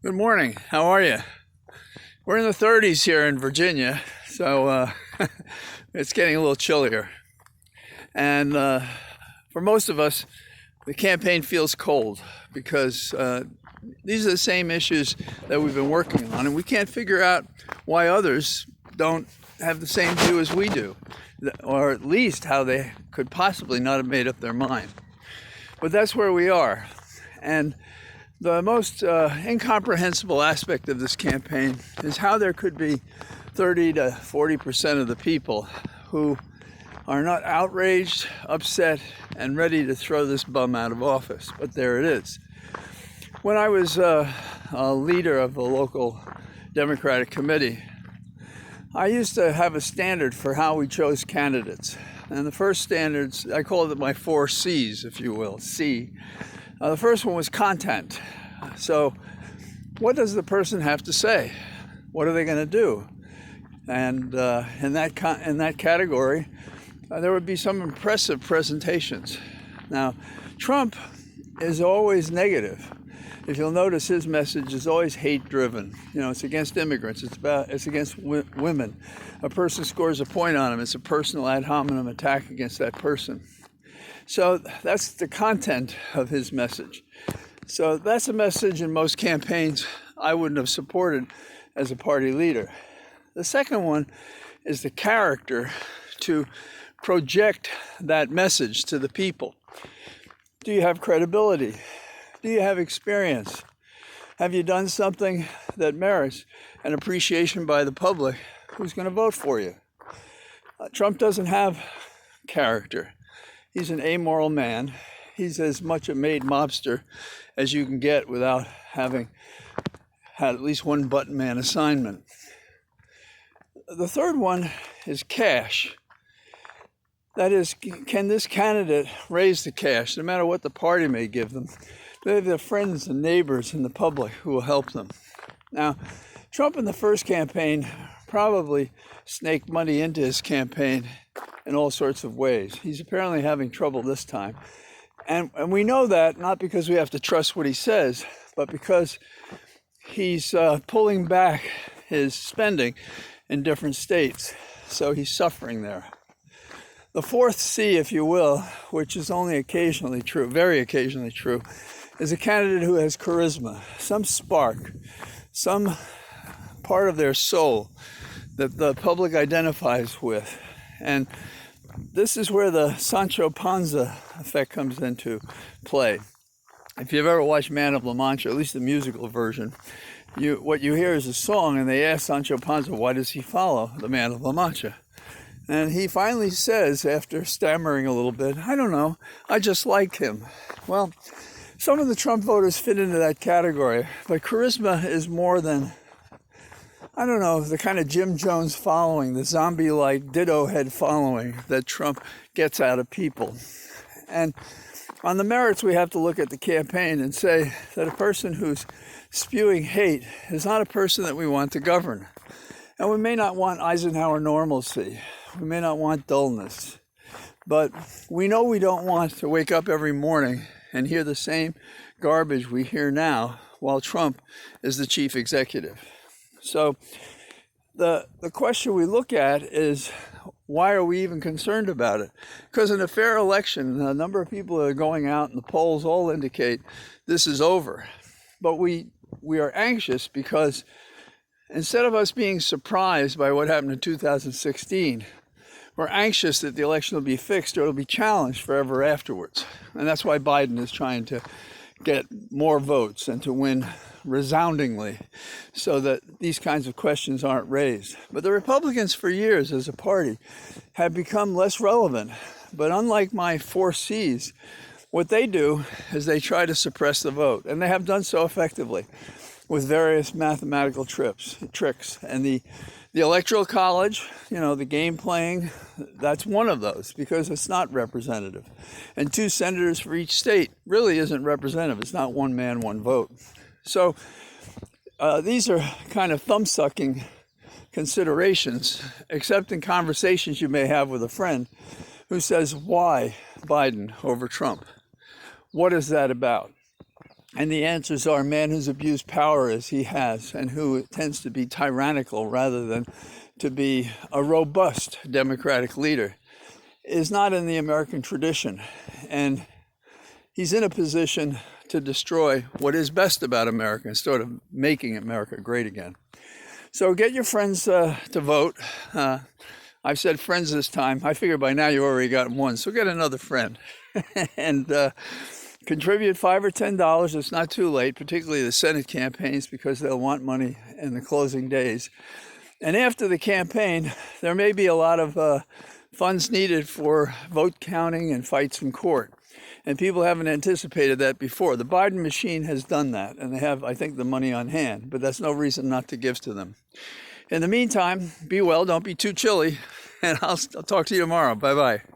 Good morning. How are you? We're in the 30s here in Virginia, so it's getting a little chillier. And for most of us, the campaign feels cold because these are the same issues that we've been working on, and we can't figure out why others don't have the same view as we do, or at least how they could possibly not have made up their mind. But that's where we are. And the most incomprehensible aspect of this campaign is how there could be 30 to 40% of the people who are not outraged, upset, and ready to throw this bum out of office. But there it is. When I was a leader of a local Democratic committee, I used to have a standard for how we chose candidates. And the first standards, I call it my 4 C's, if you will. C. The first one was content. So what does the person have to say? What are they going to do? And in that category, there would be some impressive presentations. Now, Trump is always negative. If you'll notice, his message is always hate-driven. You know, it's against immigrants. It's against women. A person scores a point on him. It's a personal ad hominem attack against that person. So that's the content of his message. So that's a message in most campaigns I wouldn't have supported as a party leader. The second one is the character to project that message to the people. Do you have credibility? Do you have experience? Have you done something that merits an appreciation by the public who's going to vote for you? Trump doesn't have character. He's an amoral man. He's as much a made mobster as you can get without having had at least one button man assignment. The third one is cash. That is, can this candidate raise the cash, no matter what the party may give them? They have their friends and neighbors and the public who will help them. Now, Trump in the first campaign probably snaked money into his campaign in all sorts of ways. He's apparently having trouble this time. And we know that not because we have to trust what he says, but because he's pulling back his spending in different states. So he's suffering there. The fourth C, if you will, which is only occasionally true, very occasionally true, is a candidate who has charisma, some spark, some part of their soul that the public identifies with. And this is where the Sancho Panza effect comes into play. If you've ever watched Man of La Mancha, at least the musical version, what you hear is a song, and they ask Sancho Panza, why does he follow the Man of La Mancha? And he finally says, after stammering a little bit, I don't know, I just like him. Well, some of the Trump voters fit into that category, but charisma is more than, I don't know, the kind of Jim Jones following, the zombie-like ditto head following that Trump gets out of people. And on the merits, we have to look at the campaign and say that a person who's spewing hate is not a person that we want to govern. And we may not want Eisenhower normalcy. We may not want dullness. But we know we don't want to wake up every morning and hear the same garbage we hear now while Trump is the chief executive. So the question we look at is, why are we even concerned about it? Because in a fair election, the number of people that are going out and the polls all indicate this is over. But we are anxious because instead of us being surprised by what happened in 2016, we're anxious that the election will be fixed or it'll be challenged forever afterwards. And that's why Biden is trying to get more votes and to win resoundingly so that these kinds of questions aren't raised. But the Republicans for years as a party have become less relevant. But unlike my 4 C's, what they do is they try to suppress the vote. And they have done so effectively with various mathematical tricks. And the Electoral College, you know, the game playing, that's one of those because it's not representative. And 2 senators for each state really isn't representative. It's not one man, one vote. So these are kind of thumb-sucking considerations, except in conversations you may have with a friend who says, why Biden over Trump? What is that about? And the answers are a man who's abused power as he has and who tends to be tyrannical rather than to be a robust democratic leader is not in the American tradition. And he's in a position to destroy what is best about America instead of making America great again. So get your friends to vote. I've said friends this time. I figure by now you already got one, so get another friend. And contribute $5 or $10. It's not too late, particularly the Senate campaigns, because they'll want money in the closing days. And after the campaign, there may be a lot of funds needed for vote counting and fights in court. And people haven't anticipated that before. The Biden machine has done that, and they have, I think, the money on hand, but that's no reason not to give to them. In the meantime, be well, don't be too chilly, and I'll talk to you tomorrow. Bye-bye.